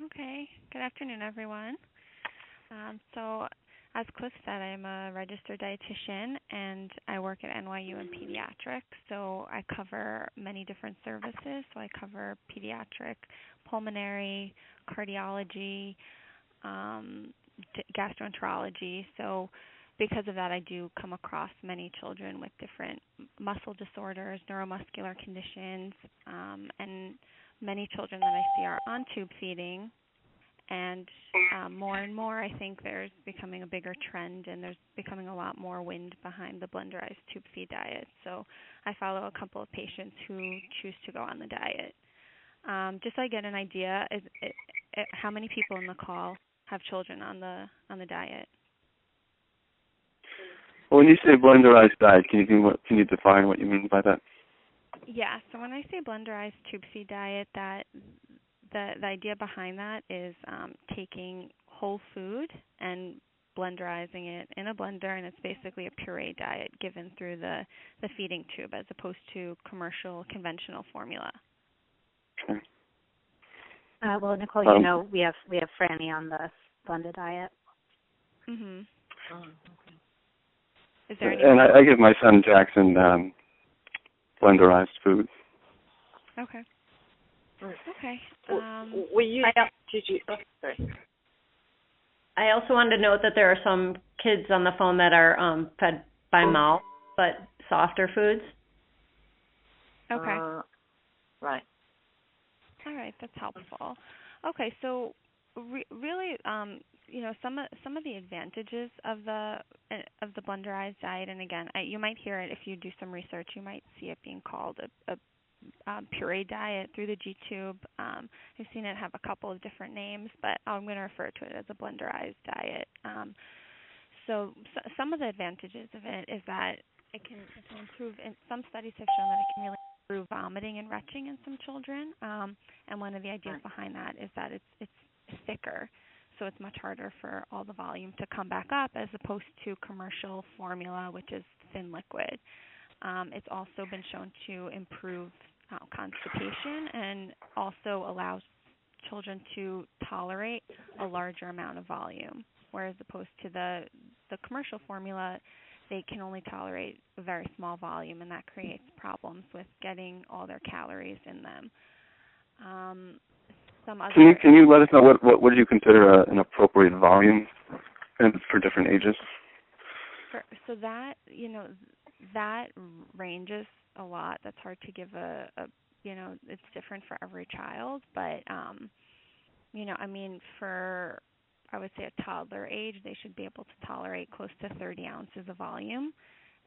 Okay. Good afternoon, everyone. So, as Cliff said, I'm a registered dietitian and I work at NYU in pediatrics. So, I cover many different services. So, I cover pediatric, pulmonary, cardiology, um, gastroenterology. So, because of that, I do come across many children with different muscle disorders, neuromuscular conditions, and many children that I see are on tube feeding and more and more, I think there's becoming a bigger trend, and there's becoming a lot more wind behind the Blenderized tube feed diet. So I follow a couple of patients who choose to go on the diet. Just so I get an idea, how many people in the call have children on the diet? Well, when you say blenderized diet, can you define what you mean by that? Yeah. So when I say Blenderized tube feed diet, that the idea behind that is taking whole food and blenderizing it in a blender, and it's basically a puree diet given through the feeding tube as opposed to commercial conventional formula. Okay. Well, Nicole, we have Franny on the blended diet. Mhm. Oh, okay. Is there any? And I give my son Jackson blenderized food. Okay. Okay. Sorry. I also wanted to note that there are some kids on the phone that are fed by mouth, but softer foods. Okay. Right. All right, that's helpful. Okay, so really, some of the advantages of the blenderized diet, and again, you might hear it if you do some research. You might see it being called a puree diet through the G-tube. I've seen it have a couple of different names, but I'm going to refer to it as a blenderized diet. So some of the advantages of it is that it can improve. And some studies have shown that it can really improve vomiting and retching in some children. And one of the ideas behind that is that it's thicker, so it's much harder for all the volume to come back up as opposed to commercial formula, which is thin liquid. It's also been shown to improve constipation and also allows children to tolerate a larger amount of volume, whereas opposed to the commercial formula, they can only tolerate a very small volume, and that creates problems with getting all their calories in them. Can you let us know what would you consider an appropriate volume for different ages? So that that ranges a lot. That's hard to give it's different for every child, but for I would say a toddler age, they should be able to tolerate close to 30 ounces of volume,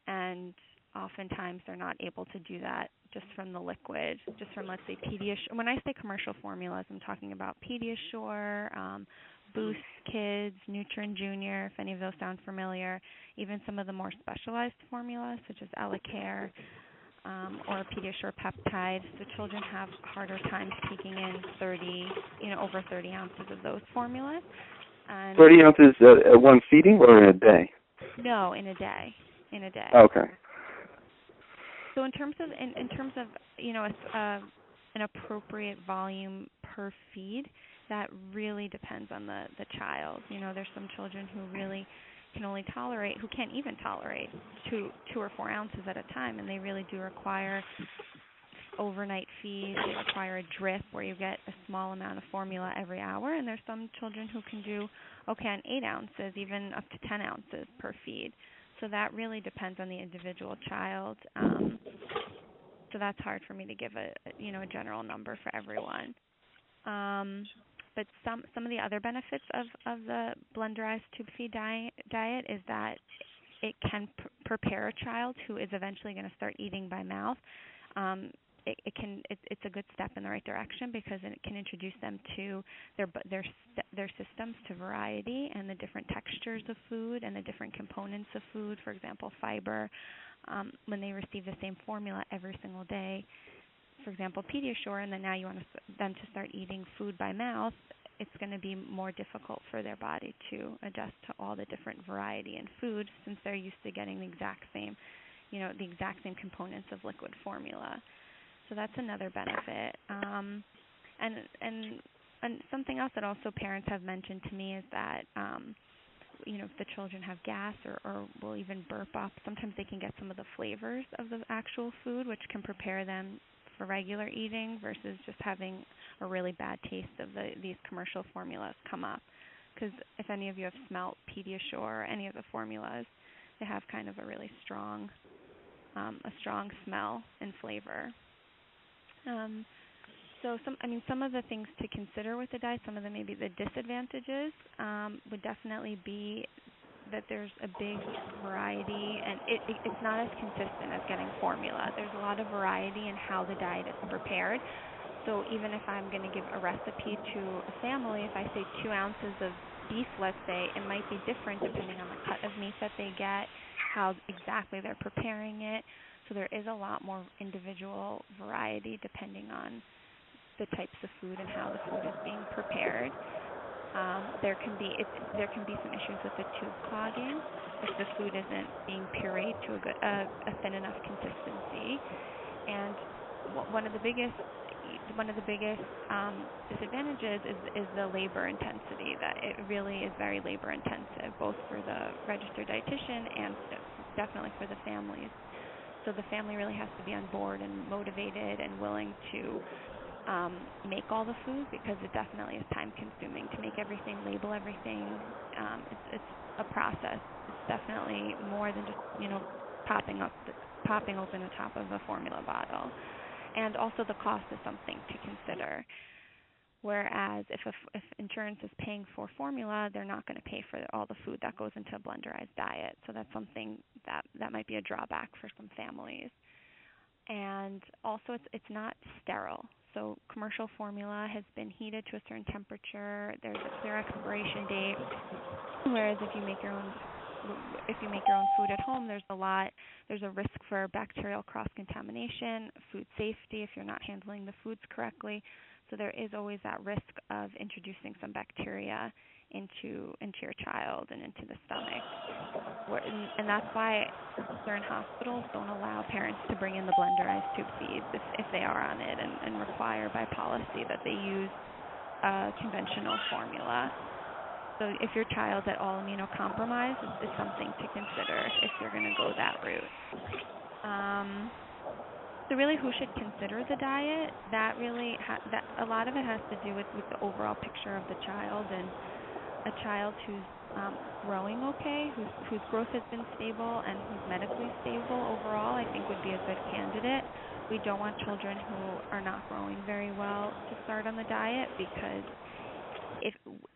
and oftentimes they're not able to do that just from the liquid, just from, let's say, Pediasure. When I say commercial formulas, I'm talking about Pediasure, Boost Kids, Nutrin Junior, if any of those sound familiar, even some of the more specialized formulas, such as Elecare or Pediasure Peptide. So children have harder times taking in over 30 ounces of those formulas. And 30 ounces at one feeding or in a day? No, in a day. Okay. So in terms of an appropriate volume per feed, that really depends on the child. There's some children who really who can't even tolerate 2 or 4 ounces at a time, and they really do require overnight feed. They require a drip where you get a small amount of formula every hour, and there's some children who can do okay on 8 ounces, even up to 10 ounces per feed. So that really depends on the individual child. So that's hard for me to give a general number for everyone. But some of the other benefits of the Blenderized tube feed diet is that it can prepare a child who is eventually going to start eating by mouth. It's a good step in the right direction because it can introduce them to their systems to variety and the different textures of food and the different components of food. For example, fiber. When they receive the same formula every single day, for example, Pediasure, and then now you want them to start eating food by mouth, it's going to be more difficult for their body to adjust to all the different variety in food since they're used to getting the exact same components of liquid formula. So that's another benefit. And and something else that also parents have mentioned to me is that if the children have gas or will even burp up, sometimes they can get some of the flavors of the actual food, which can prepare them for regular eating versus just having a really bad taste of these commercial formulas come up. Because if any of you have smelt Pediasure or any of the formulas, they have kind of a really strong smell and flavor. So some of the things to consider with the diet, some of maybe the disadvantages would definitely be that there's a big variety, and it's not as consistent as getting formula. There's a lot of variety in how the diet is prepared. So even if I'm going to give a recipe to a family, if I say 2 ounces of beef, let's say, it might be different depending on the cut of meat that they get, how exactly they're preparing it. So there is a lot more individual variety depending on the types of food and how the food is being prepared. There can be some issues with the tube clogging if the food isn't being pureed to a thin enough consistency. And one of the biggest disadvantages is the labor intensity. That it really is very labor intensive, both for the registered dietitian and definitely for the families. So the family really has to be on board and motivated and willing to make all the food, because it definitely is time consuming to make everything, label everything. It's a process. It's definitely more than just popping open the top of a formula bottle. And also the cost is something to consider. Whereas if insurance is paying for formula, they're not going to pay for all the food that goes into a blenderized diet. So that's something that might be a drawback for some families. And also it's not sterile. So commercial formula has been heated to a certain temperature. There's a clear expiration date. Whereas if you make your own food at home, there's a risk for bacterial cross-contamination, food safety if you're not handling the foods correctly. So there is always that risk of introducing some bacteria into your child and into the stomach. And that's why certain hospitals don't allow parents to bring in the blenderized tube feeds if they are on it, and require by policy that they use conventional formula. So if your child's at all immunocompromised, it's something to consider if you're going to go that route. So really, who should consider the diet? That a lot of it has to do with the overall picture of the child, and a child who's growing okay, whose growth has been stable and who's medically stable overall, I think would be a good candidate. We don't want children who are not growing very well to start on the diet, because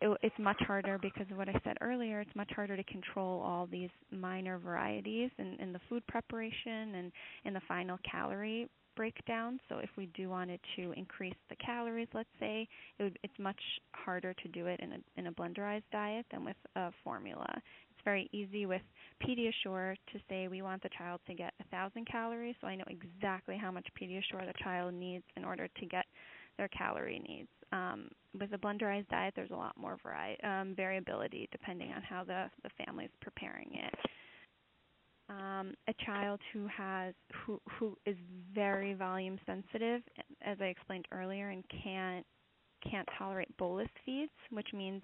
it's much harder, because of what I said earlier. It's much harder to control all these minor varieties in the food preparation and in the final calorie breakdown. So if we do wanted to increase the calories, let's say, it's much harder to do it in a blenderized diet than with a formula. It's very easy with Pediasure to say we want the child to get 1,000 calories, so I know exactly how much Pediasure the child needs in order to get their calorie needs. With a blenderized diet, there's a lot more variability depending on how the family's preparing it. A child who is very volume sensitive, as I explained earlier, and can't tolerate bolus feeds, which means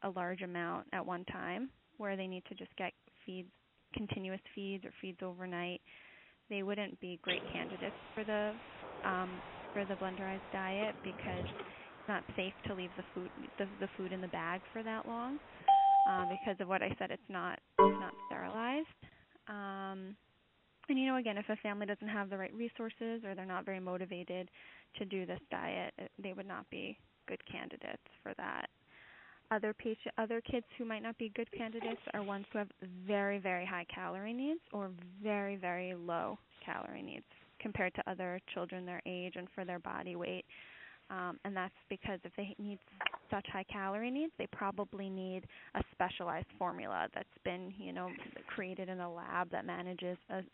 a large amount at one time, where they need to just get continuous feeds or feeds overnight, they wouldn't be great candidates for the blenderized diet, because it's not safe to leave the food in the bag for that long, because of what I said. It's not sterilized. And again, if a family doesn't have the right resources, or they're not very motivated to do this diet, they would not be good candidates for that. Other kids who might not be good candidates are ones who have very, very high calorie needs, or very, very low calorie needs compared to other children their age and for their body weight. And that's because if they need such high calorie needs, they probably need a specialized formula that's been, created in a lab that manages an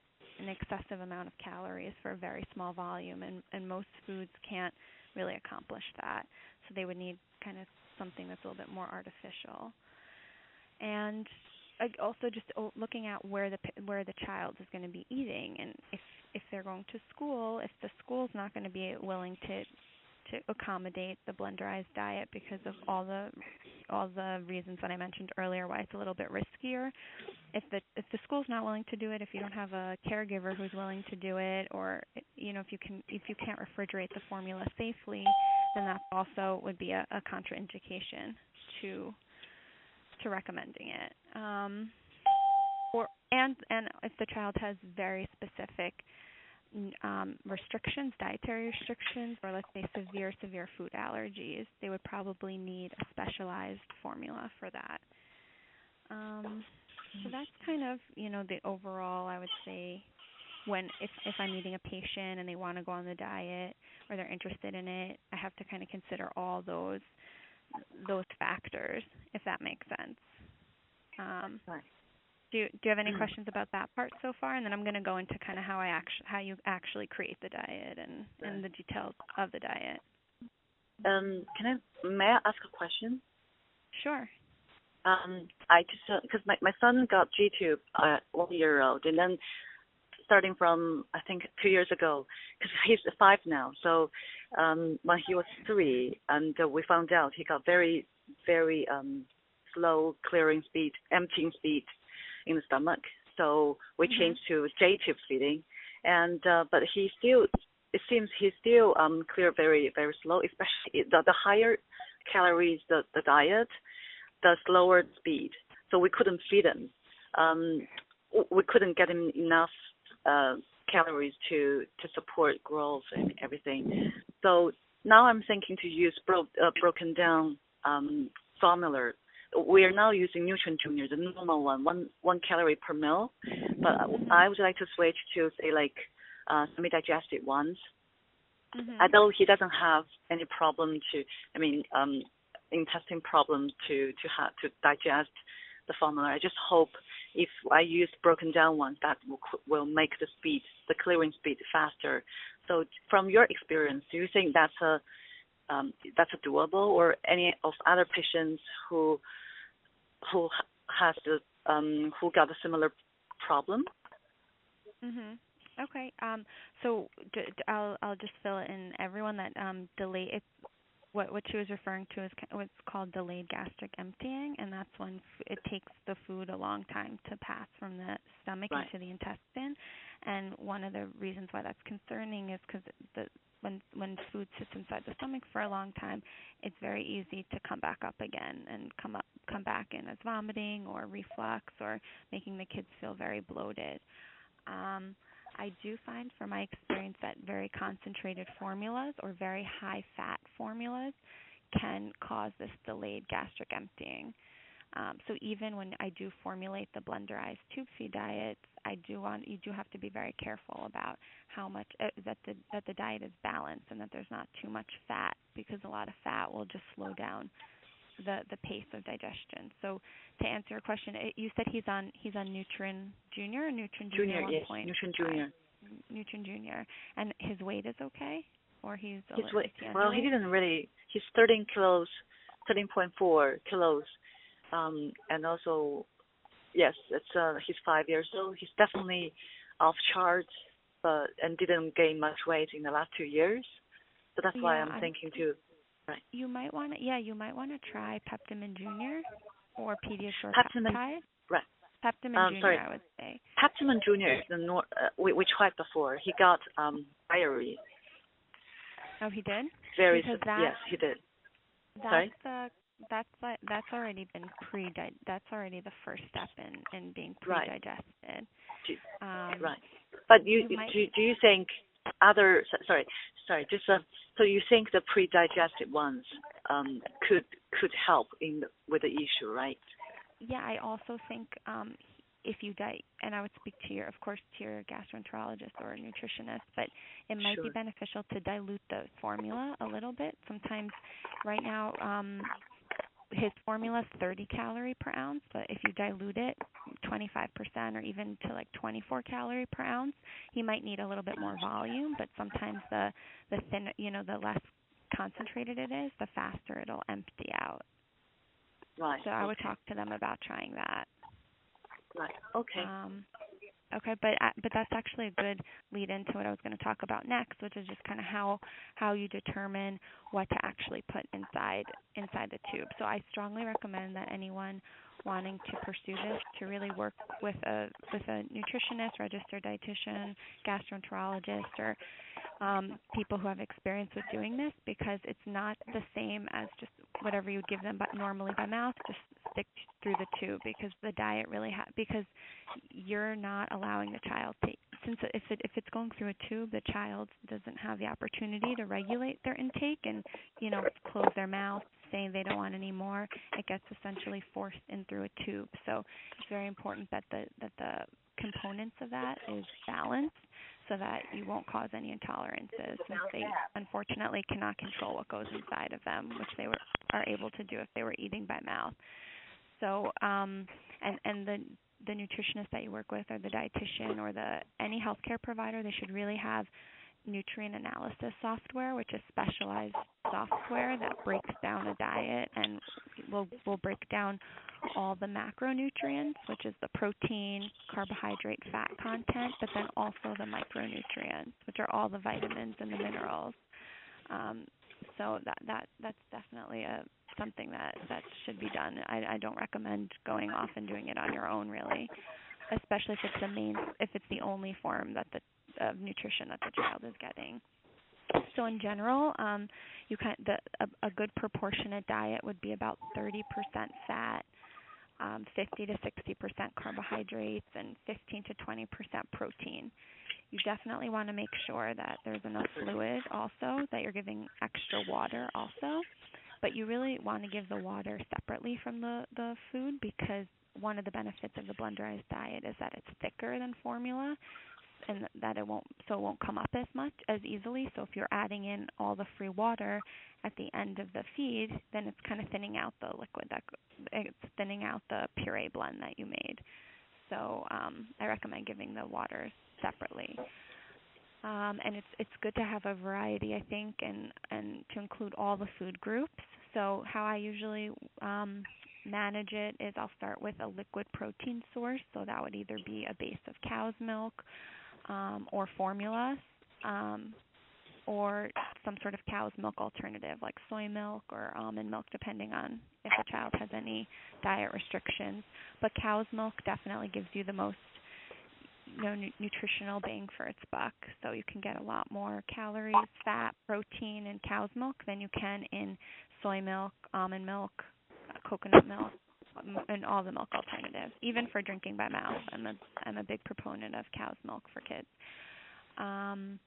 excessive amount of calories for a very small volume, and most foods can't really accomplish that. So they would need kind of something that's a little bit more artificial. And also just looking at where the child is going to be eating, and if they're going to school, if the school's not going to be willing to to accommodate the blenderized diet because of all the reasons that I mentioned earlier why it's a little bit riskier. If the school's not willing to do it, if you don't have a caregiver who's willing to do it, or if you can't refrigerate the formula safely, then that also would be a contraindication to recommending it. And if the child has very specific restrictions, dietary restrictions, or let's say severe food allergies, they would probably need a specialized formula for that. So that's kind of, the overall, I would say, if I'm meeting a patient and they want to go on the diet or they're interested in it, I have to kind of consider all those factors, if that makes sense. Right. Do you have any questions about that part so far? And then I'm going to go into kind of how you actually create the diet and the details of the diet. May I ask a question? Sure. I just because my son got G-tube 1 year old, and then starting from I think 2 years ago, because he's 5 now. So when he was 3, and we found out he got very slow clearing speed, emptying speed in the stomach. So we changed to J-tube feeding, and but he still, it seems he still clear very slow, especially the higher calories the diet, the slower speed. So we couldn't feed him. We couldn't get him enough calories to support growth and everything. So now I'm thinking to use broken down formula. We are now using Nutrient Junior, the normal one calorie per ml. But I would like to switch to say like semi-digested ones. Although he doesn't have any problem intestine problem to digest the formula. I just hope if I use broken down ones, that will make the clearing speed faster. So from your experience, do you think that's a doable, or any of other patients who got a similar problem? Okay. So I'll just fill in everyone that delay. What she was referring to is what's called delayed gastric emptying, and that's when it takes the food a long time to pass from the stomach into the intestine. And one of the reasons why that's concerning is because when food sits inside the stomach for a long time, it's very easy to come back up again and come back in as vomiting or reflux or making the kids feel very bloated. I do find from my experience that very concentrated formulas or very high-fat formulas can cause this delayed gastric emptying. So even when I do formulate the blenderized tube feed diets, you do have to be very careful about how much that the diet is balanced and that there's not too much fat, because a lot of fat will just slow down the pace of digestion. So to answer your question, you said he's on Nutrient Junior or Nutrient Junior 1.5? Yes, Nutrient Junior. Nutrient Junior. And his weight is okay? Or he's he didn't really. He's 13.4 kilos. And also, yes, he's 5 years old. He's definitely off chart, and didn't gain much weight in the last 2 years. So that's why I'm thinking too. Right. You might want to try Peptamen Junior or Pediasure Peptamen, Peptide. right. Peptamen Junior, sorry. I would say. Peptamen Junior is we tried before. He got diarrhea. Oh, he did? Yes, he did. Sorry? That's already been that's already the first step in being pre-digested. Right. But do you think other so you think the pre-digested ones could help with the issue, right? Yeah, I also think if you and I would speak to your gastroenterologist or a nutritionist, but it might be beneficial to dilute the formula a little bit. Sometimes, right now, his formula is 30 calorie per ounce, but if you dilute it 25% or even to like 24 calorie per ounce, he might need a little bit more volume. But sometimes the thin, the less concentrated it is, the faster it'll empty out. Right. So I would talk to them about trying that. Right. Okay. Okay, but that's actually a good lead into what I was going to talk about next, which is just kind of how you determine what to actually put inside the tube. So I strongly recommend that anyone wanting to pursue this to really work with a nutritionist, registered dietitian, gastroenterologist, or people who have experience with doing this, because it's not the same as just whatever you would give them normally by mouth, just stick through the tube, because the diet really because you're not allowing the child to, since if it's going through a tube, the child doesn't have the opportunity to regulate their intake and, close their mouth, saying they don't want any more. It gets essentially forced in through a tube. So it's very important that the components of that is balanced, so that you won't cause any intolerances, since they unfortunately cannot control what goes inside of them, which they are able to do if they were eating by mouth. So, and the nutritionist that you work with, or the dietitian, or any healthcare provider, they should really have nutrient analysis software, which is specialized software that breaks down a diet and will break down all the macronutrients, which is the protein, carbohydrate, fat content, but then also the micronutrients, which are all the vitamins and the minerals. So that's definitely something that should be done. I don't recommend going off and doing it on your own, really, especially if it's the only form of nutrition that the child is getting. So in general, a good proportionate diet would be about 30% fat, 50 to 60% carbohydrates, and 15 to 20% protein. You definitely want to make sure that there's enough fluid also, that you're giving extra water also. But you really want to give the water separately from the food, because one of the benefits of the Blenderized diet is that it's thicker than formula, and that it won't come up as easily. So if you're adding in all the free water at the end of the feed, then it's kind of thinning out the liquid, it's thinning out the puree blend that you made. So I recommend giving the waters separately. And it's good to have a variety, I think, and to include all the food groups. So how I usually manage it is I'll start with a liquid protein source. So that would either be a base of cow's milk, or formula, or some sort of cow's milk alternative like soy milk or almond milk, depending on if a child has any diet restrictions. But cow's milk definitely gives you the most nutritional bang for its buck. So you can get a lot more calories, fat, protein in cow's milk than you can in soy milk, almond milk, coconut milk, and all the milk alternatives, even for drinking by mouth. I'm a big proponent of cow's milk for kids. And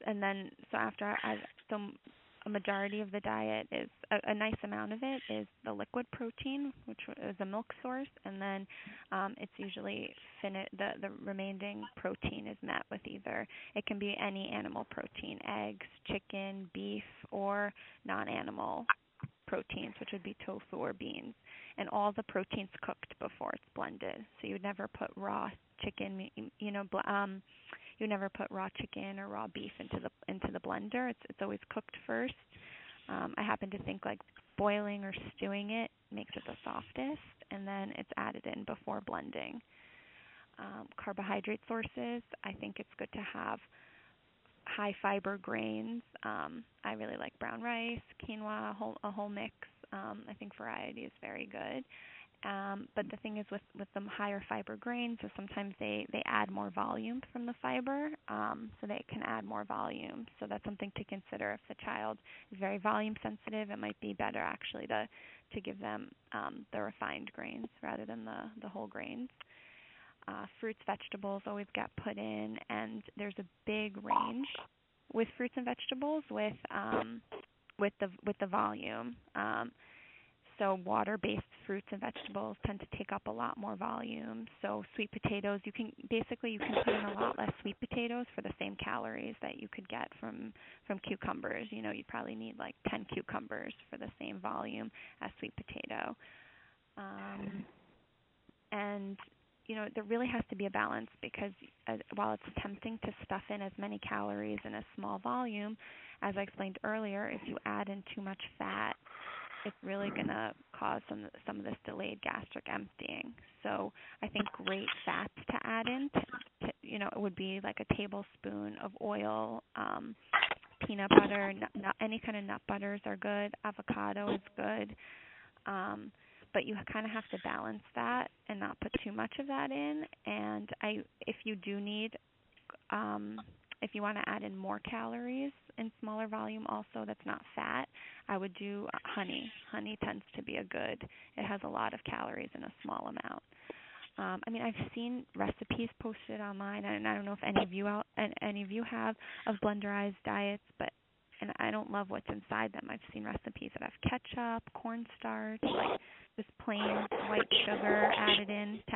then a majority of the diet is a nice amount of it is the liquid protein, which is a milk source, and then it's usually the remaining protein is met with it can be any animal protein, eggs, chicken, beef, or non-animal proteins, which would be tofu or beans, and all the proteins cooked before it's blended. So you would never put raw chicken, you never put raw chicken or raw beef into the blender. It's always cooked first. I happen to think like boiling or stewing it makes it the softest, and then it's added in before blending. Carbohydrate sources, I think it's good to have high fiber grains. I really like brown rice, quinoa, a whole mix. I think variety is very good. But the thing is with the higher fiber grains, so sometimes they add more volume from the fiber, so they can add more volume. So that's something to consider. If the child is very volume sensitive, it might be better actually to give them the refined grains rather than the whole grains. Fruits, vegetables always get put in, and there's a big range with fruits and vegetables with the volume. So water-based fruits and vegetables tend to take up a lot more volume. So sweet potatoes, you can put in a lot less sweet potatoes for the same calories that you could get from cucumbers. You'd probably need like 10 cucumbers for the same volume as sweet potato. And there really has to be a balance, because while it's tempting to stuff in as many calories in a small volume, as I explained earlier, if you add in too much fat it's really going to cause some of this delayed gastric emptying. So I think great fats to add in, it would be like a tablespoon of oil, peanut butter, any kind of nut butters are good. Avocado is good. But you kind of have to balance that and not put too much of that in. And if you do need, if you want to add in more calories in smaller volume also that's not fat, I would do honey. Honey tends to be it has a lot of calories in a small amount. I've seen recipes posted online, and I don't know if any of you have of blenderized diets, and I don't love what's inside them. I've seen recipes that have ketchup, cornstarch, like just plain white sugar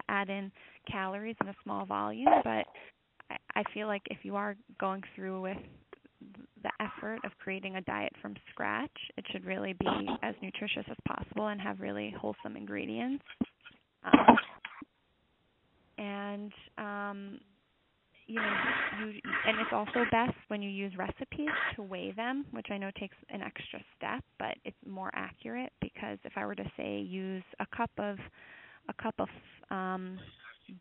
add in calories in a small volume. But I feel like if you are going through with the effort of creating a diet from scratch, it should really be as nutritious as possible and have really wholesome ingredients. And it's also best when you use recipes to weigh them, which I know takes an extra step, but it's more accurate because if I were to say use a cup of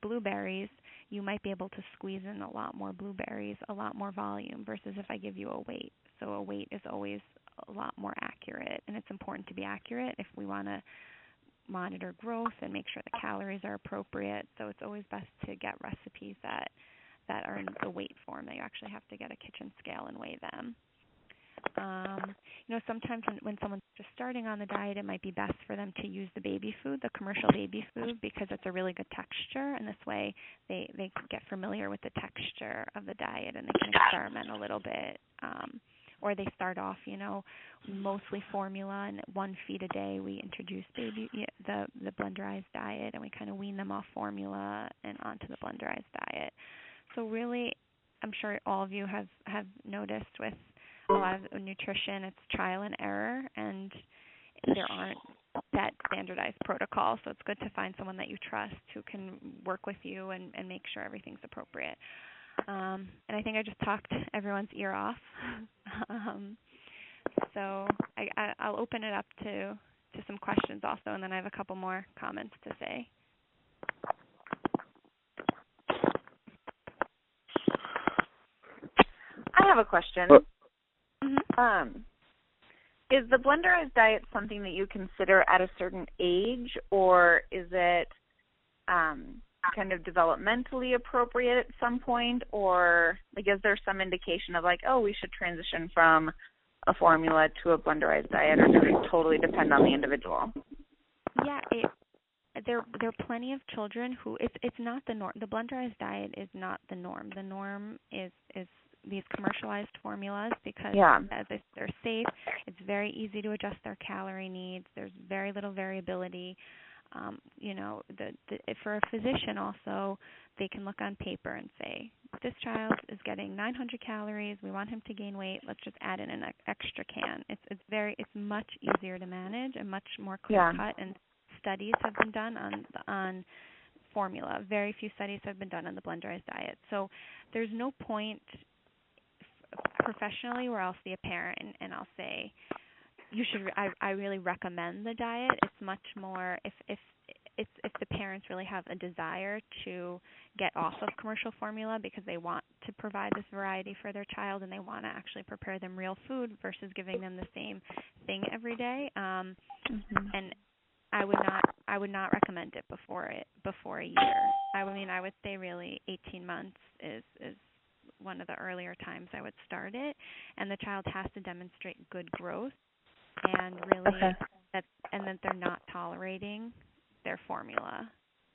blueberries, you might be able to squeeze in a lot more blueberries, a lot more volume versus if I give you a weight. So a weight is always a lot more accurate, and it's important to be accurate if we want to monitor growth and make sure the calories are appropriate. So it's always best to get recipes that are in the weight form, that you actually have to get a kitchen scale and weigh them. Sometimes when someone's just starting on the diet, it might be best for them to use the baby food, the commercial baby food, because it's a really good texture, and this way they get familiar with the texture of the diet and they can experiment a little bit. Or they start off, mostly formula, and 1 feed a day we introduce the blenderized diet, and we kind of wean them off formula and onto the blenderized diet. So really, I'm sure all of you have noticed with a lot of nutrition, it's trial and error, and there aren't that standardized protocol. So it's good to find someone that you trust who can work with you and make sure everything's appropriate. And I think I just talked everyone's ear off. So I'll open it up to some questions also, and then I have a couple more comments to say. I have a question. Is the blenderized diet something that you consider at a certain age, or is it kind of developmentally appropriate at some point, or is there some indication of we should transition from a formula to a blenderized diet, or does it totally depend on the individual? Yeah, there are plenty of children who it's not the norm. The blenderized diet is not the norm. The norm is these commercialized formulas because they're safe. It's very easy to adjust their calorie needs. There's very little variability. For a physician also, they can look on paper and say, this child is getting 900 calories. We want him to gain weight. Let's just add in an extra can. It's much easier to manage and much more clear cut. And studies have been done on formula. Very few studies have been done on the blenderized diet. So there's no point professionally where I'll see a parent and I'll say, you should. I really recommend the diet. It's much more if the parents really have a desire to get off of commercial formula because they want to provide this variety for their child and they want to actually prepare them real food versus giving them the same thing every day. And I would not recommend it before a year. I would say really 18 months is one of the earlier times I would start it, and the child has to demonstrate good growth and really that they're not tolerating their formula.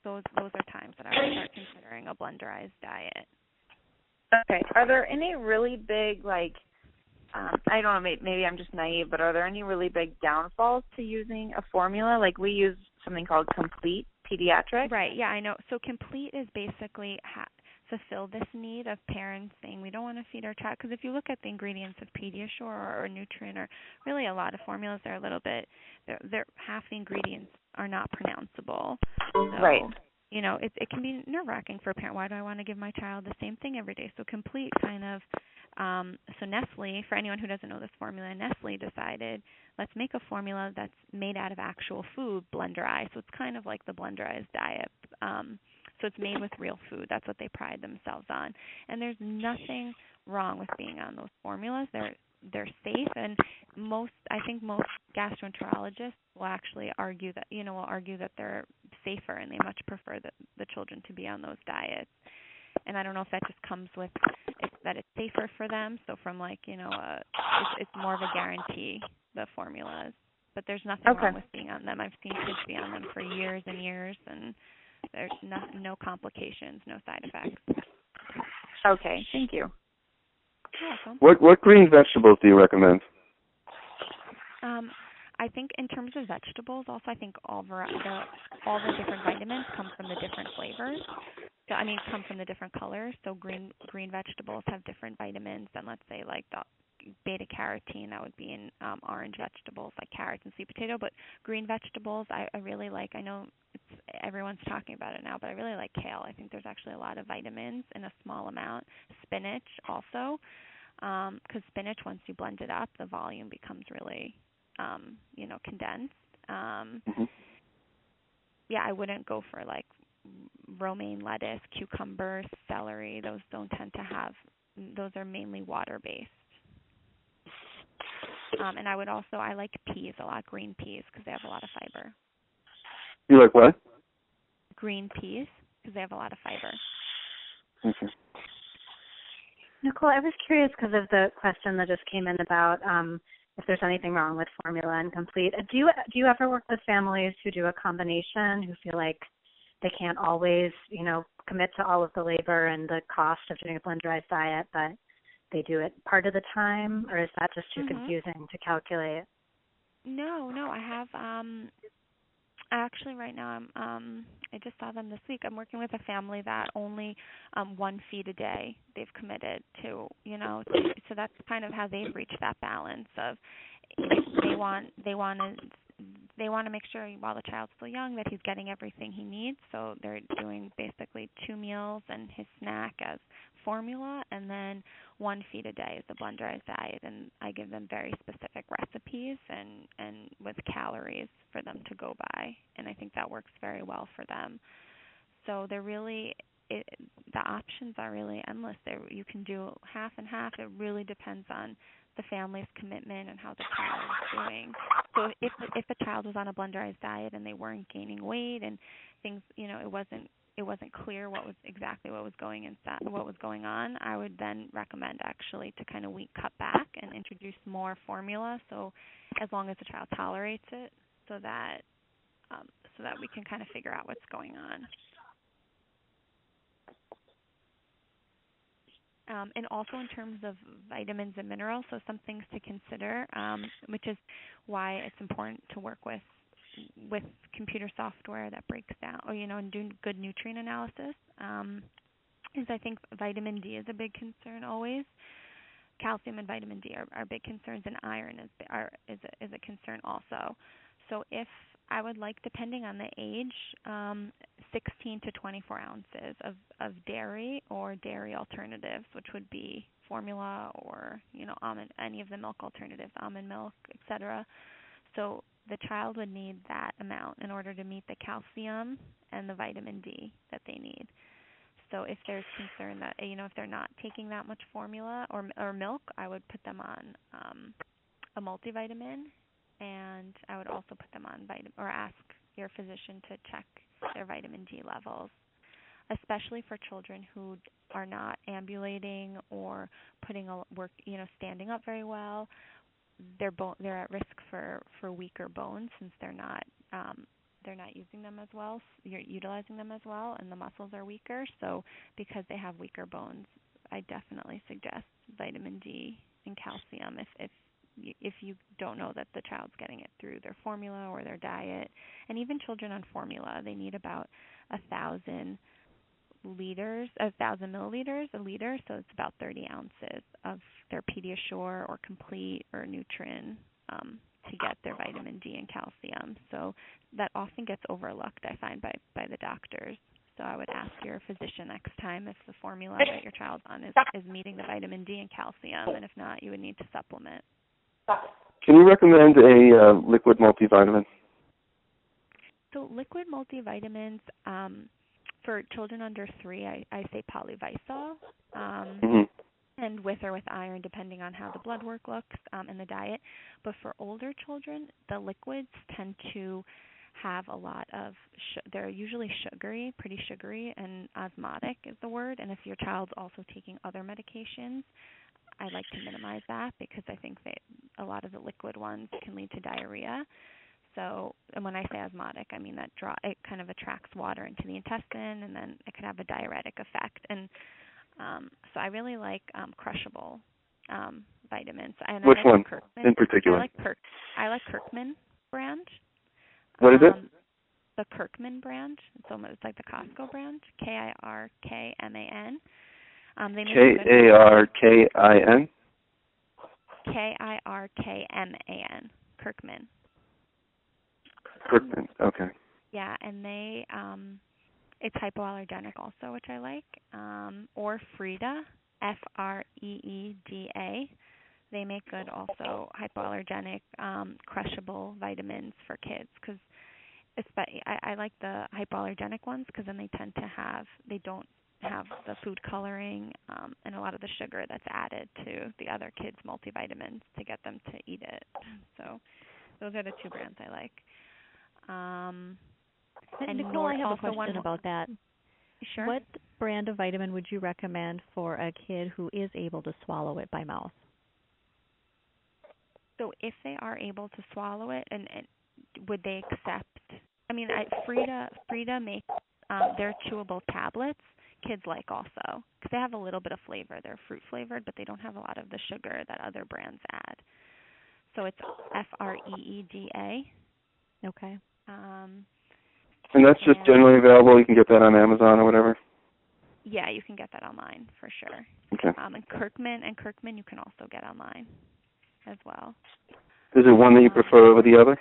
Those are times that I would start considering a blenderized diet. Okay. Are there any really big I don't know, maybe I'm just naive, but are there any really big downfalls to using a formula? We use something called Complete Pediatric. Right, yeah, I know. So Complete is basically fulfill this need of parents saying we don't want to feed our child. Because if you look at the ingredients of Pediasure or Nutrient or really a lot of formulas, they're a little bit, half the ingredients are not pronounceable. So, right. it can be nerve-wracking for a parent. Why do I want to give my child the same thing every day? So Complete kind of, so Nestle, for anyone who doesn't know this formula, Nestle decided, let's make a formula that's made out of actual food, Blenderized. So it's kind of like the Blenderized diet. So it's made with real food. That's what they pride themselves on. And there's nothing wrong with being on those formulas. They're safe, and I think most gastroenterologists will actually argue that they're safer, and they much prefer the children to be on those diets. And I don't know if that just comes with that it's safer for them. So from it's more of a guarantee, the formulas. But there's nothing wrong with being on them. I've seen kids be on them for years and years, and there's no complications, no side effects. Okay, thank you. You're welcome. What green vegetables do you recommend? I think in terms of vegetables, also I think all the different vitamins come from the different flavors. So, come from the different colors. So green vegetables have different vitamins than, let's say, like the beta carotene that would be in orange vegetables like carrots and sweet potato. But green vegetables, I really like. I know everyone's talking about it now, but I really like kale. I think there's actually a lot of vitamins in a small amount. Spinach also, because spinach, once you blend it up, the volume becomes really condensed. Yeah, I wouldn't go for like romaine lettuce, cucumbers, celery. Those don't tend to have. Those are mainly water-based. And I like peas a lot, green peas, because they have a lot of fiber. You like what? Green peas, because they have a lot of fiber. Okay. Nicole, I was curious because of the question that just came in about if there's anything wrong with formula and Complete. Do you ever work with families who do a combination, who feel like they can't always, commit to all of the labor and the cost of doing a Blenderized diet, but they do it part of the time, or is that just too confusing to calculate? No, I have. Actually, right now, I just saw them this week. I'm working with a family that only 1 feed a day they've committed to. So that's kind of how they've reached that balance of they want to make sure while the child's still young that he's getting everything he needs. So they're doing basically 2 meals and his snack as formula, and then 1 feed a day is the Blenderized diet. And I give them very specific recipes and with calories for them to go by, and I think that works very well for them. So they're really the options are really endless. You can do half and half. It really depends on the family's commitment and how the child is doing. So if a child was on a Blenderized diet and they weren't gaining weight and things, it wasn't clear what was going on, I would then recommend actually to kind of cut back and introduce more formula. So as long as the child tolerates it, so that we can kind of figure out what's going on. And also in terms of vitamins and minerals, so some things to consider, which is why it's important to work with computer software that breaks down, and do good nutrient analysis. Is I think vitamin D is a big concern always. Calcium and vitamin D are big concerns, and iron is a concern also. So if I would like, depending on the age, 16 to 24 ounces of dairy or dairy alternatives, which would be formula or almond, any of the milk alternatives, almond milk, etc. So the child would need that amount in order to meet the calcium and the vitamin D that they need. So if there's concern that if they're not taking that much formula or milk, I would put them on a multivitamin. And I would also put them on or ask your physician to check their vitamin D levels, especially for children who are not ambulating or standing up very well. They're at risk for weaker bones since they're not using them as well. You're utilizing them as well, and the muscles are weaker. So because they have weaker bones, I definitely suggest vitamin D and calcium if you don't know that the child's getting it through their formula or their diet. And even children on formula, they need about 1,000 milliliters a liter, so it's about 30 ounces of their Pediasure or Complete or Nutrin to get their vitamin D and calcium. So that often gets overlooked, I find, by the doctors. So I would ask your physician next time if the formula that your child's on is meeting the vitamin D and calcium, and if not, you would need to supplement. Can you recommend a liquid multivitamin? So liquid multivitamins, for children under 3, I say polyvisol, and with or with iron, depending on how the blood work looks and the diet. But for older children, the liquids tend to have a lot of, they're usually sugary, pretty sugary, and osmotic is the word. And if your child's also taking other medications, I like to minimize that because I think that a lot of the liquid ones can lead to diarrhea. So, and when I say osmotic, I mean that it kind of attracts water into the intestine, and then it can have a diuretic effect. And so I really like crushable vitamins. And Which I like one in particular? I like Kirkman brand. What is it? The Kirkman brand. It's like the Costco brand. Kirkman. They make Karkin. Kirkman. Kirkman. Kirkman. Okay. Yeah, and they it's hypoallergenic also, which I like. Or Frida, Freeda. They make good also hypoallergenic crushable vitamins for kids because I like the hypoallergenic ones because then they don't have the food coloring and a lot of the sugar that's added to the other kids' multivitamins to get them to eat it. So those are the 2 brands I like. And Nicole, I have a question about that. Sure. What brand of vitamin would you recommend for a kid who is able to swallow it by mouth? So if they are able to swallow it, and would they accept? I mean, Frida makes their chewable tablets. Kids like also because they have a little bit of flavor. They're fruit flavored, but they don't have a lot of the sugar that other brands add. So it's Freeda. Okay. And that's just generally available. You can get that on Amazon or whatever. Yeah, you can get that online for sure. Okay. And Kirkman you can also get online as well. Is there one that you prefer over the other?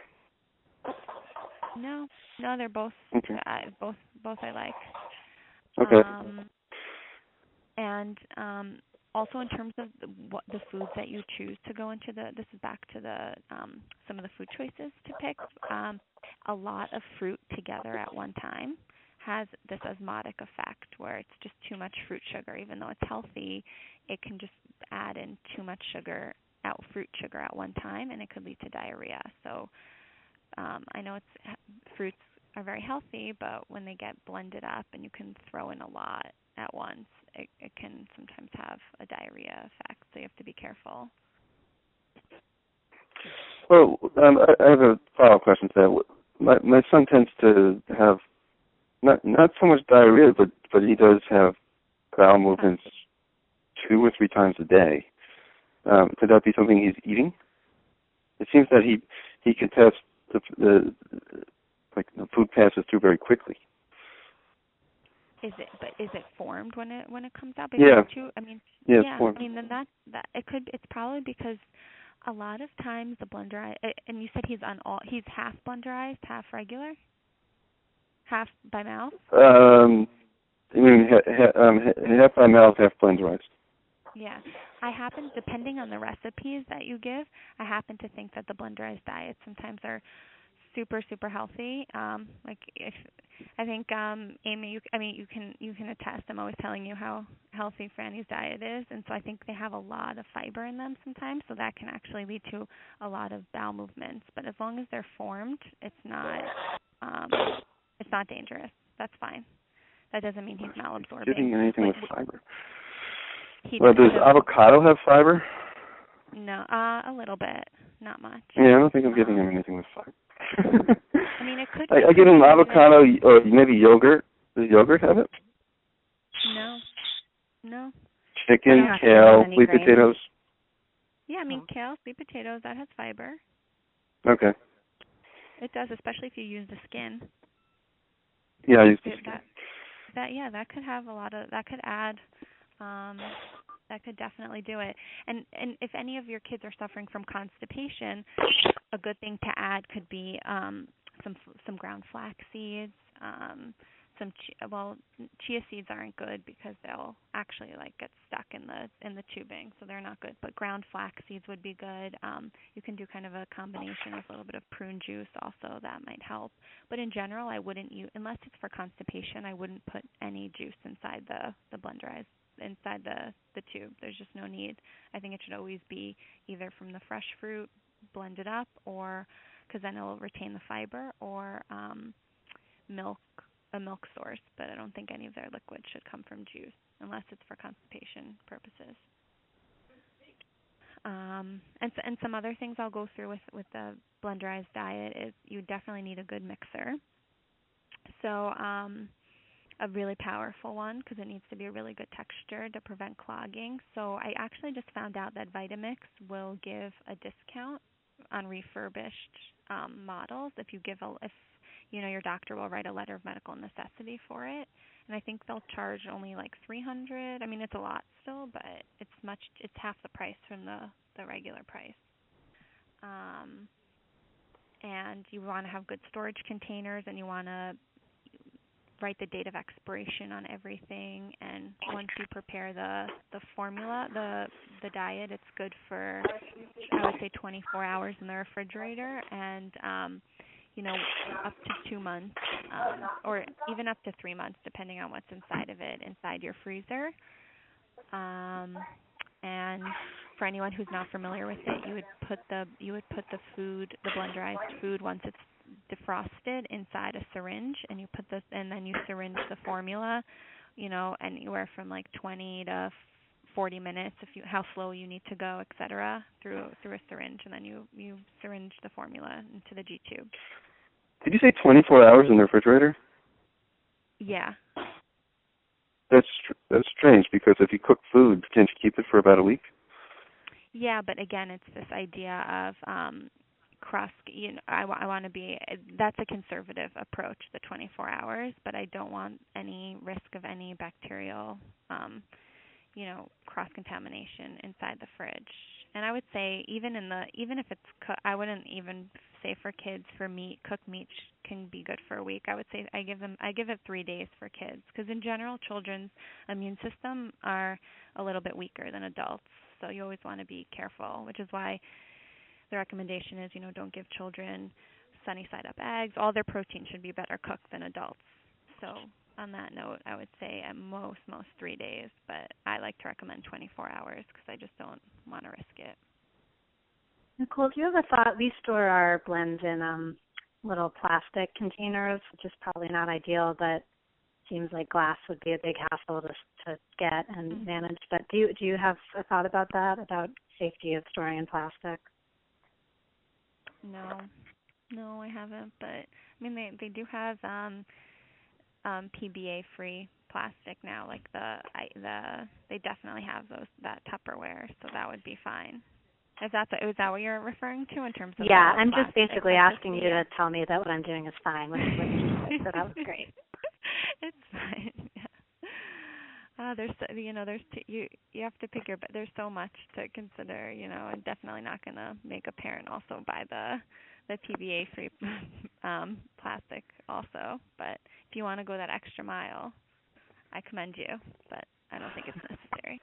No, they're both both I like. Okay. And also in terms of the foods that you choose to go into this is back to the some of the food choices to pick. A lot of fruit together at one time has this osmotic effect where it's just too much fruit sugar. Even though it's healthy, it can just add in too much fruit sugar at one time, and it could lead to diarrhea. So I know fruits are very healthy, but when they get blended up and you can throw in a lot at once, it can sometimes have a diarrhea effect. So you have to be careful. Well, I have a follow-up question to that. My son tends to have not so much diarrhea, but he does have bowel movements 2 or 3 times a day. Could that be something he's eating? It seems that he can test the food passes through very quickly. Is it formed when it comes out? Yeah. It's formed. I mean, then that it's probably because a lot of times the blenderized, and you said he's half blenderized, half regular, half by mouth. Half by mouth, half blenderized. Yeah, depending on the recipes that you give, I happen to think that the blenderized diets sometimes are super, super healthy. Amy, you can attest. I'm always telling you how healthy Franny's diet is, and so I think they have a lot of fiber in them sometimes, so that can actually lead to a lot of bowel movements. But as long as they're formed, it's not dangerous. That's fine. That doesn't mean he's malabsorbing. Getting anything with fiber. Does avocado have fiber? No, a little bit, not much. Yeah, I don't think I'm giving him anything with fiber. I mean, it could. I give him avocado or maybe yogurt. Does yogurt have it? No. Chicken, kale, sweet potatoes. Yeah, I mean kale, sweet potatoes, that has fiber. Okay. It does, especially if you use the skin. Yeah, I use the skin. That could have a lot of. That could add. That could definitely do it. And if any of your kids are suffering from constipation, a good thing to add could be some ground flax seeds, chia seeds aren't good because they'll actually get stuck in the tubing, so they're not good. But ground flax seeds would be good. You can do kind of a combination with a little bit of prune juice also. That might help. But in general, I wouldn't use, unless it's for constipation, I wouldn't put any juice inside the Blenderized, inside the tube. There's just no need. I think it should always be either from the fresh fruit, blended up, or because then it'll retain the fiber, or a milk source. But I don't think any of their liquids should come from juice unless it's for constipation purposes. And some other things I'll go through with the Blenderized diet is you definitely need a good mixer. So a really powerful one, because it needs to be a really good texture to prevent clogging. So I actually just found out that Vitamix will give a discount on refurbished models if your doctor will write a letter of medical necessity for it. And I think they'll charge only $300. I mean, it's a lot still, but it's half the price from the regular price. And you want to have good storage containers, and you want to write the date of expiration on everything. And once you prepare the formula, the diet, it's good for, I would say, 24 hours in the refrigerator, and up to 2 months, or even up to 3 months, depending on what's inside of it, inside your freezer. And for anyone who's not familiar with it, you would put the Blenderized food, once it's defrosted, inside a syringe, and then you syringe the formula, anywhere from 20 to 40 minutes, how slow you need to go, etc., through a syringe, and then you syringe the formula into the G tube. Did you say 24 hours in the refrigerator? Yeah. That's strange, because if you cook food, can't you keep it for about a week? Yeah, but again, it's this idea of I want to be. That's a conservative approach, the 24 hours, but I don't want any risk of any bacterial, cross contamination inside the fridge. And I would say even if it's I wouldn't even say for kids, for meat, cooked meat can be good for a week. I would say I give it 3 days for kids, because in general children's immune system are a little bit weaker than adults. So you always want to be careful, which is why the recommendation is, don't give children sunny side up eggs. All their protein should be better cooked than adults. So on that note, I would say at most 3 days, but I like to recommend 24 hours because I just don't want to risk it. Nicole, do you have a thought? We store our blends in little plastic containers, which is probably not ideal, but seems like glass would be a big hassle to get and manage. But do you have a thought about that, about safety of storing in plastic? No, I haven't. But I mean, they do have PBA-free plastic now. They definitely have that Tupperware, so that would be fine. Is that what you're referring to in terms of? Yeah, I'm just basically asking you to tell me that what I'm doing is fine, which so that was great. It's fine. Yeah. You have to pick there's so much to consider, and definitely not going to make a parent also buy the PBA-free plastic also. But if you want to go that extra mile, I commend you, but I don't think it's necessary.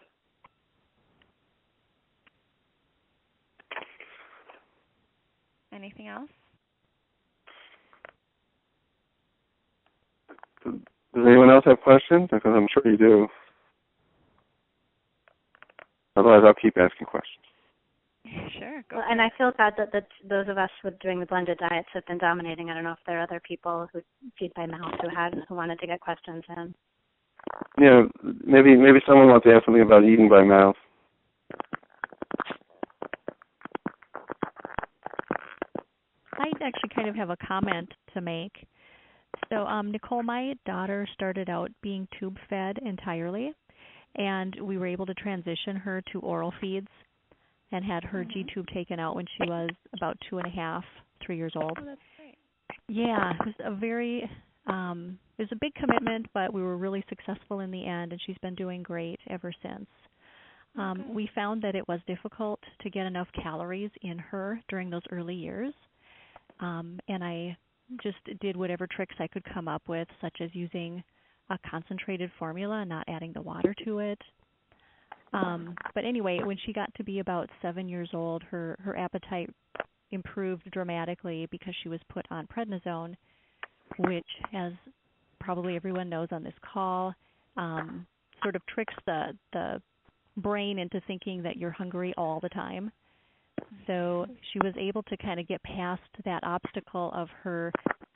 Anything else? Does anyone else have questions? Because I'm sure you do. Otherwise, I'll keep asking questions. Sure. Go and I feel bad that those of us doing the blended diets have been dominating. I don't know if there are other people who feed by mouth who wanted to get questions in. Yeah, maybe someone wants to ask something about eating by mouth. I actually kind of have a comment to make. So, Nicole, my daughter started out being tube fed entirely, and we were able to transition her to oral feeds and had her G-tube taken out when she was about 2.5, 3 years old. Oh, that's great. Yeah, it was a big commitment, but we were really successful in the end, and she's been doing great ever since. We found that it was difficult to get enough calories in her during those early years, and I just did whatever tricks I could come up with, such as using a concentrated formula, not adding the water to it. But anyway, when she got to be about 7 years old, her appetite improved dramatically because she was put on prednisone, which, as probably everyone knows on this call, sort of tricks the brain into thinking that you're hungry all the time. So she was able to kind of get past that obstacle of her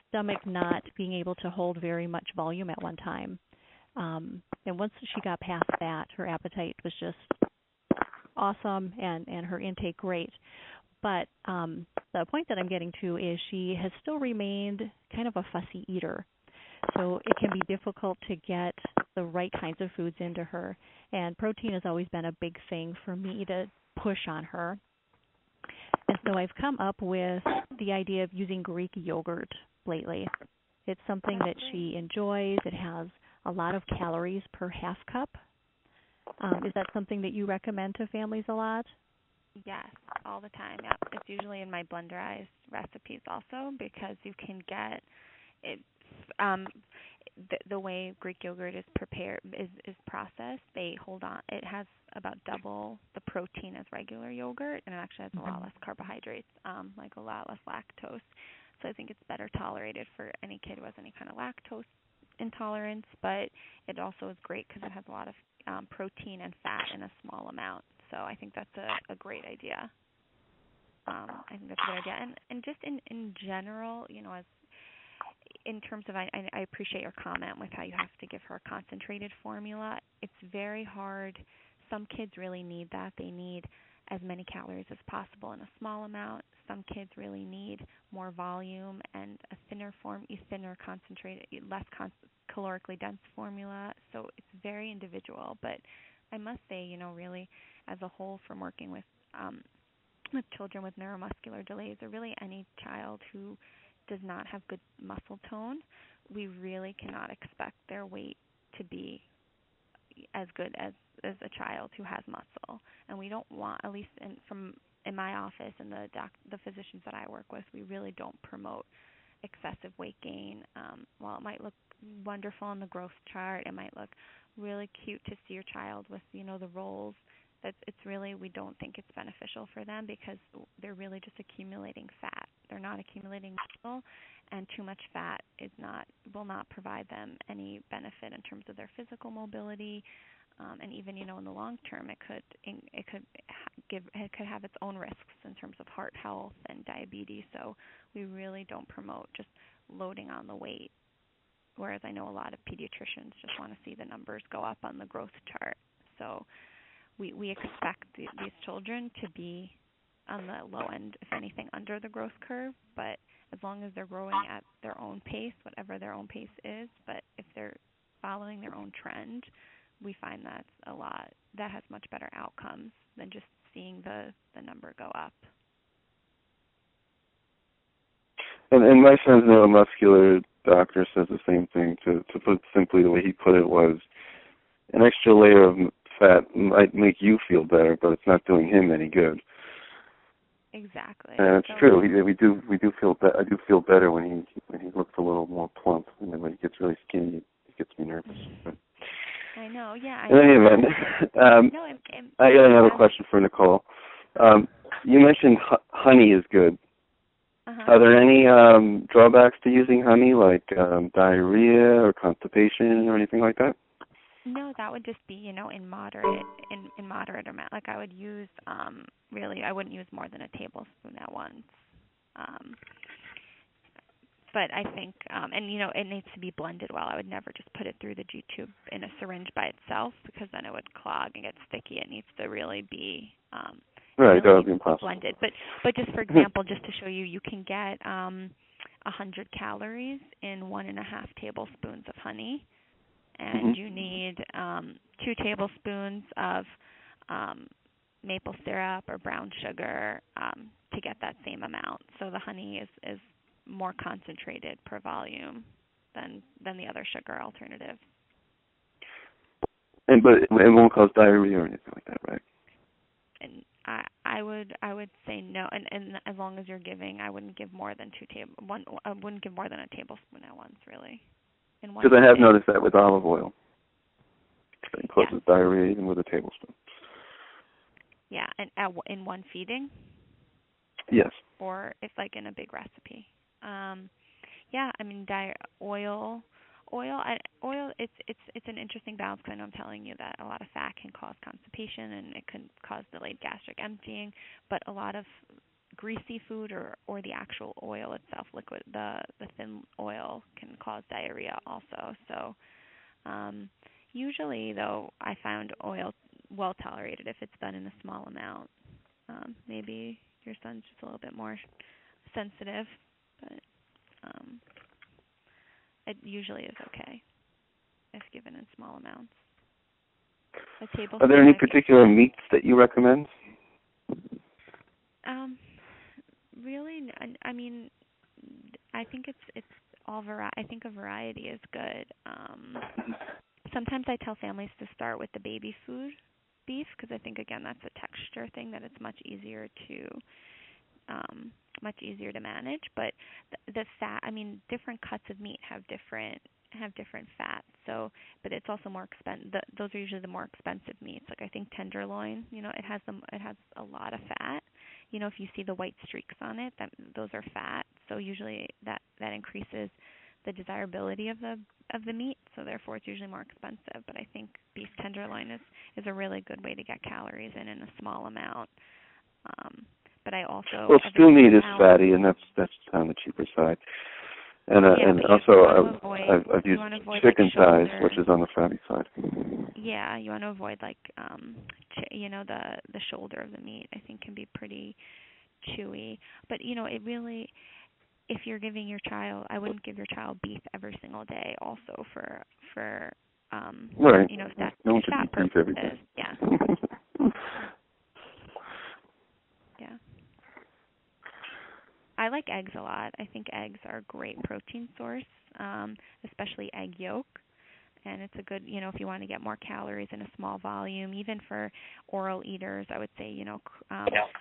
stomach not being able to hold very much volume at one time. And once she got past that, her appetite was just awesome and her intake great. But the point that I'm getting to is she has still remained kind of a fussy eater. So it can be difficult to get the right kinds of foods into her. And protein has always been a big thing for me to push on her. And so I've come up with the idea of using Greek yogurt lately. It's something that she enjoys. It has a lot of calories per half cup. Is that something that you recommend to families a lot? Yes, all the time. Yep. It's usually in my Blenderized recipes also because you can get it. The way Greek yogurt is prepared is processed. They hold on. It has about double the protein as regular yogurt, and it actually has a lot less carbohydrates, like a lot less lactose. So I think it's better tolerated for any kid who has any kind of lactose intolerance. But it also is great because it has a lot of protein and fat in a small amount. So I think that's a great idea. I think that's a good idea. And just in general, as in terms of, I appreciate your comment with how you have to give her a concentrated formula. It's very hard. Some kids really need that. They need as many calories as possible in a small amount. Some kids really need more volume and a thinner concentrated, less calorically dense formula. So it's very individual. But I must say, really, as a whole, from working with children with neuromuscular delays, or really any child who does not have good muscle tone, we really cannot expect their weight to be as good as a child who has muscle. And we don't want, at least in my office and the physicians that I work with, we really don't promote excessive weight gain. While it might look wonderful on the growth chart, it might look really cute to see your child with the rolls. It's really, we don't think it's beneficial for them because they're really just accumulating fat. They're not accumulating muscle, and too much fat will not provide them any benefit in terms of their physical mobility, and even in the long term, it could have its own risks in terms of heart health and diabetes. So we really don't promote just loading on the weight. Whereas I know a lot of pediatricians just want to see the numbers go up on the growth chart. So we expect these children to be on the low end, if anything, under the growth curve. But as long as they're growing at their own pace, whatever their own pace is, but if they're following their own trend, we find that has much better outcomes than just seeing the number go up. And my son's neuromuscular doctor says the same thing. To put it simply, the way he put it was, an extra layer of fat might make you feel better, but it's not doing him any good. Exactly. And it's true. We do feel. I do feel better when he looks a little more plump, and then when he gets really skinny, it gets me nervous. But I know. Yeah. in any event, I got another question for Nicole. You mentioned honey is good. Are there any drawbacks to using honey, like diarrhea or constipation or anything like that? No, that would just be, in moderate amount. Like I would use, I wouldn't use more than a tablespoon at once. But I think, it needs to be blended well. I would never just put it through the G-tube in a syringe by itself because then it would clog and get sticky. It needs to really be right. That would be impossible. Blended. But just for example, just to show you, you can get 100 calories in 1.5 tablespoons of honey. And you need 2 tablespoons of maple syrup or brown sugar to get that same amount. So the honey is more concentrated per volume than the other sugar alternatives. But it won't cause diarrhea or anything like that, right? And I I would say no, and as long as you're giving, I wouldn't give more than I wouldn't give more than a tablespoon at once, really. Because I have noticed that with olive oil. It causes diarrhea even with a tablespoon. Yeah, and in one feeding? Yes. Or if like in a big recipe. Yeah, I mean oil. It's an interesting balance because I know I'm telling you that a lot of fat can cause constipation and it can cause delayed gastric emptying, but a lot of greasy food or the actual oil itself, liquid, the thin oil can cause diarrhea also. So usually though, I found oil well tolerated if it's done in a small amount. Maybe your son's just a little bit more sensitive, but it usually is okay if given in small amounts. A tablespoon. Are there any particular meats that you recommend? Really, I mean, I think it's all I think a variety is good. Sometimes I tell families to start with the baby food beef because I think again that's a texture thing that it's much easier to manage. But the fat, I mean, different cuts of meat have different fats. So, but it's also more expensive. Those are usually the more expensive meats. Like I think tenderloin, it has a lot of fat. If you see the white streaks on it, those are fat. So usually that increases the desirability of the meat. So therefore, it's usually more expensive. But I think beef tenderloin is a really good way to get calories in a small amount. But I also still meat is fatty, and that's on the cheaper side. And also I've used chicken thighs, which is on the fatty side. Yeah, you want to avoid like the shoulder of the meat. I think can be pretty chewy. But it really, if you're giving your child, I wouldn't give your child beef every single day. Also for right. That no one should fat eat beef every day. Yeah. Yeah. I like eggs a lot. I think eggs are a great protein source, especially egg yolk. And it's a good, if you want to get more calories in a small volume, even for oral eaters, I would say,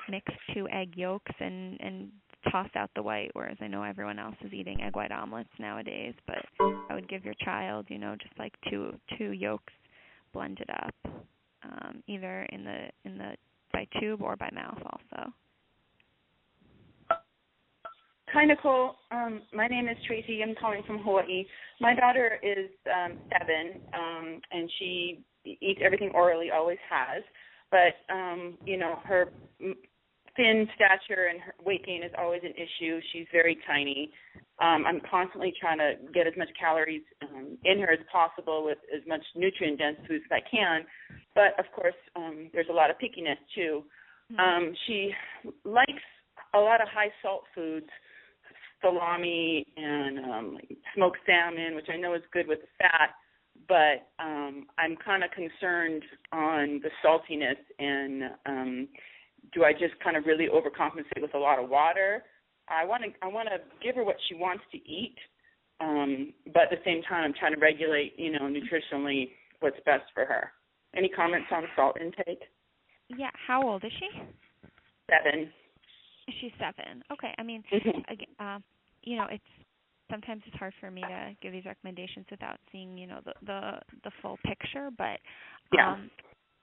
mix 2 egg yolks and toss out the white, whereas I know everyone else is eating egg white omelets nowadays. But I would give your child, just like two yolks, blend it up, either in the by tube or by mouth also. Hi, Nicole. My name is Tracy. I'm calling from Hawaii. My daughter is 7, and she eats everything orally, always has. But, her thin stature and her weight gain is always an issue. She's very tiny. I'm constantly trying to get as much calories in her as possible with as much nutrient-dense foods as I can. But, of course, there's a lot of pickiness, too. She likes a lot of high-salt foods, salami and smoked salmon, which I know is good with the fat, but I'm kind of concerned on the saltiness, and do I just kind of really overcompensate with a lot of water? I want to give her what she wants to eat, but at the same time I'm trying to regulate, nutritionally what's best for her. Any comments on salt intake? Yeah. How old is she? 7. She's 7. Okay. I mean, it's sometimes it's hard for me to give these recommendations without seeing, the full picture. But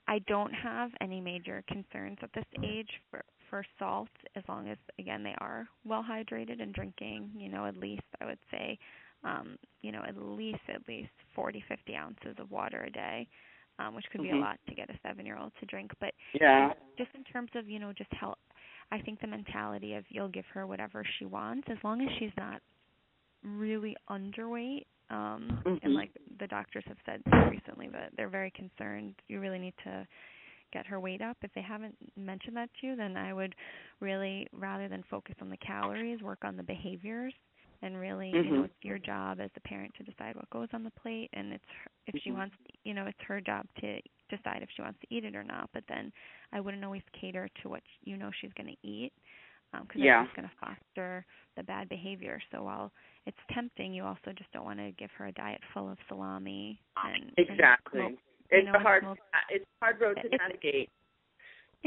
I don't have any major concerns at this age for salt, as long as again they are well hydrated and drinking, at least I would say, at least 40, 50 ounces of water a day. Which could be a lot to get a 7-year-old to drink. But just in terms of, just health, I think the mentality of you'll give her whatever she wants, as long as she's not really underweight. And like the doctors have said recently that they're very concerned, you really need to get her weight up. If they haven't mentioned that to you, then I would really, rather than focus on the calories, work on the behaviors. And really, it's your job as a parent to decide what goes on the plate, and it's if she wants, it's her job to decide if she wants to eat it or not. But then I wouldn't always cater to what she's going to eat, because that's just going to foster the bad behavior. So while it's tempting, you also just don't want to give her a diet full of salami. And exactly. smoke, it's a hard road to navigate.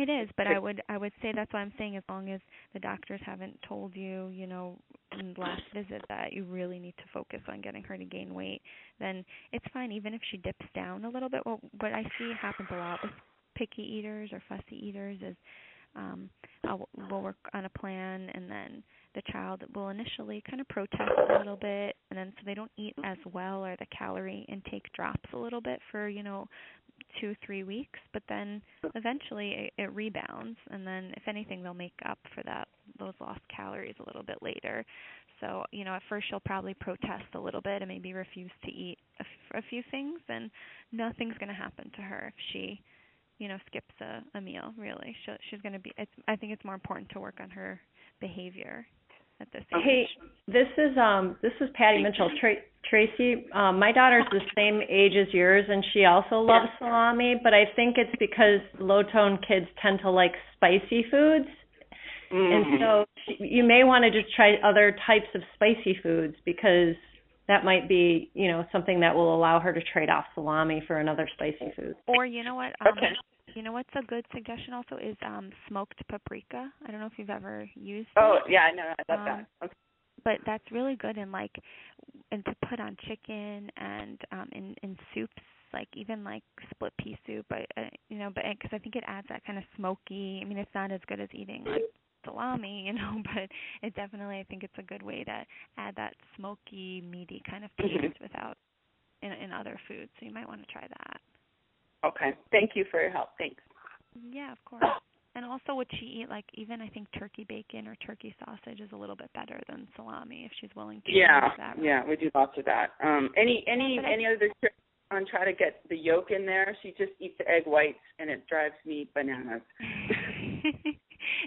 It is, but I would say that's why I'm saying as long as the doctors haven't told you, in the last visit that you really need to focus on getting her to gain weight, then it's fine even if she dips down a little bit. Well, what I see happens a lot with picky eaters or fussy eaters is we'll work on a plan, and then the child will initially kind of protest a little bit, and then so they don't eat as well, or the calorie intake drops a little bit for 2-3 weeks, but then eventually it rebounds, and then if anything they'll make up for those lost calories a little bit later. So at first she'll probably protest a little bit and maybe refuse to eat a few things, and nothing's going to happen to her if she skips a meal. Really, she's going to be. I think it's more important to work on her behavior at this age. Hey, this is Patty Mitchell. Tracy, my daughter's the same age as yours, and she also loves salami, but I think it's because low-tone kids tend to like spicy foods. And so you may want to just try other types of spicy foods, because that might be, something that will allow her to trade off salami for another spicy food. Or you know what? You know what's a good suggestion also is smoked paprika. I don't know if you've ever used it. Oh, yeah, I know. I love that. Okay. But that's really good and to put on chicken and in soups, like even like split pea soup. But because I think it adds that kind of smoky. I mean, it's not as good as eating like salami, but it definitely, I think it's a good way to add that smoky, meaty kind of taste without in other foods. So you might want to try that. Okay. Thank you for your help. Thanks. Yeah, of course. And also, would she eat even I think turkey bacon or turkey sausage is a little bit better than salami if she's willing to use that. Yeah, we do lots of that. Any other tricks on try to get the yolk in there? She just eats the egg whites, and it drives me bananas.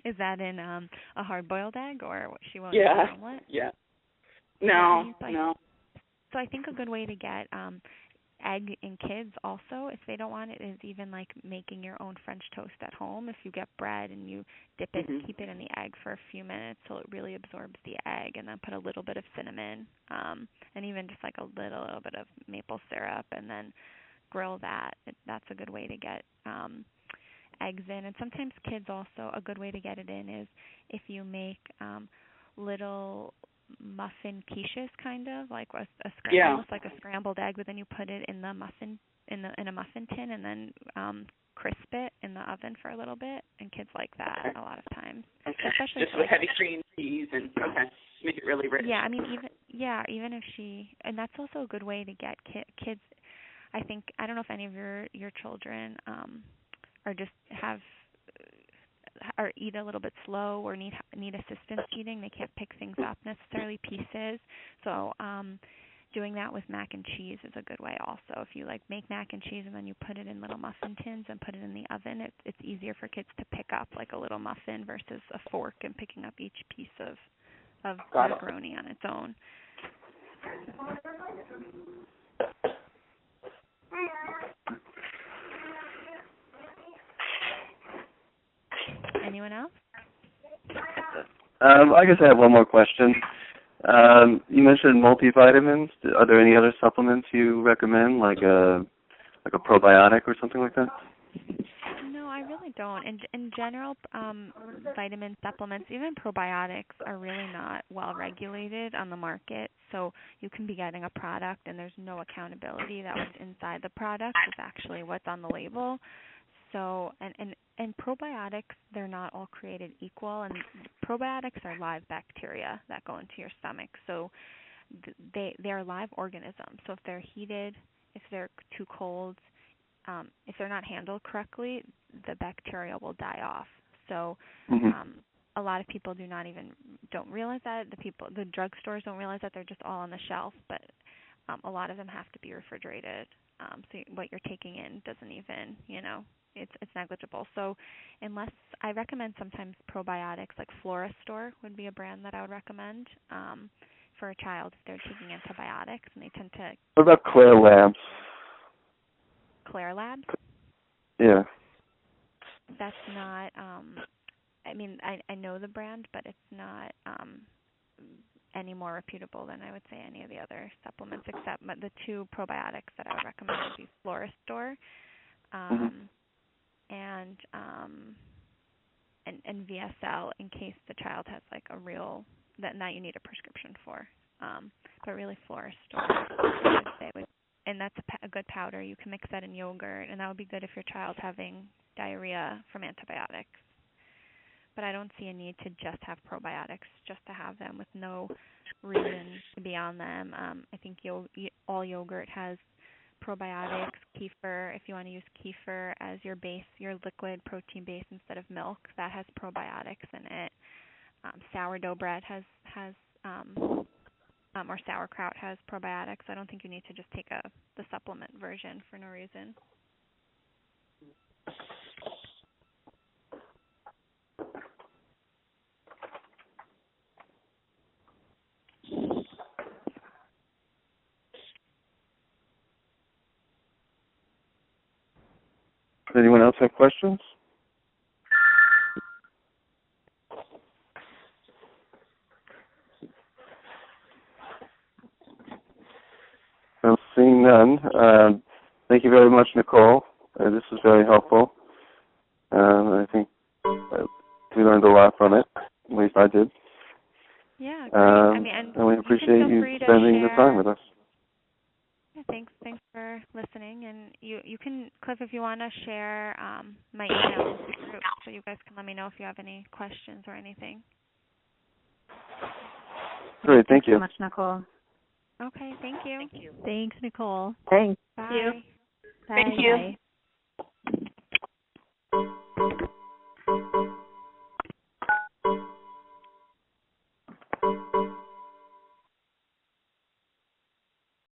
Is that in a hard-boiled egg, or what she wants? Yeah. An omelet? Yeah. No. So I think a good way to get egg in kids also, if they don't want it, is even making your own French toast at home. If you get bread and you dip it, keep it in the egg for a few minutes so it really absorbs the egg, and then put a little bit of cinnamon, and even just a little bit of maple syrup, and then grill that. That's a good way to get eggs in. And sometimes kids also, a good way to get it in is if you make little muffin quiches, kind of like almost like a scrambled egg, but then you put it in the muffin in a muffin tin, and then crisp it in the oven for a little bit, and kids like that a lot of times. Okay. Especially just with heavy cream cheese and make it really rich. Yeah, I mean even if and that's also a good way to get kids. I think, I don't know if any of your children are just or eat a little bit slow or need assistance eating. They can't pick things up necessarily, pieces. So doing that with mac and cheese is a good way also. If you make mac and cheese and then you put it in little muffin tins and put it in the oven, it's easier for kids to pick up a little muffin versus a fork and picking up each piece of macaroni on its own. Anyone else? I guess I have one more question. You mentioned multivitamins. Are there any other supplements you recommend, like a probiotic or something like that? No, I really don't. In general, vitamin supplements, even probiotics, are really not well regulated on the market. So you can be getting a product and there's no accountability that what's inside the product is actually what's on the label. So, and probiotics, they're not all created equal, and probiotics are live bacteria that go into your stomach. So they're live organisms. So if they're heated, if they're too cold, if they're not handled correctly, the bacteria will die off. So a lot of people don't realize that. The drugstores don't realize that. They're just all on the shelf, but a lot of them have to be refrigerated. So what you're taking in doesn't even, it's negligible. So unless I recommend sometimes probiotics, like Floristore would be a brand that I would recommend for a child if they're taking antibiotics, and they tend to. What about Claire Labs? Claire Labs? Yeah. That's not. I know the brand, but it's not any more reputable than I would say any of the other supplements, except the two probiotics that I would recommend would be Floristore. And and VSL in case the child has like a real that you need a prescription for. But really Florist, I would say, and that's a good powder. You can mix that in yogurt, and that would be good if your child's having diarrhea from antibiotics. But I don't see a need to just have probiotics, just to have them with no reason to be on them. I think all yogurt has probiotics. Kefir, if you want to use kefir as your base, your liquid protein base instead of milk, that has probiotics in it. Sourdough bread has or sauerkraut has probiotics. I don't think you need to just take the supplement version for no reason. Does anyone else have questions? I'm seeing none. Thank you very much, Nicole. This was very helpful. I think we learned a lot from it. At least I did. Yeah, great. And we appreciate you spending the time with us. Yeah, thanks for listening. And you can, Cliff, if you want to share my email in the group, so you guys can let me know if you have any questions or anything. Great, thank you. so much, Nicole. Okay, thank you. Thanks, Nicole. Thanks. Bye. Thank you. Bye.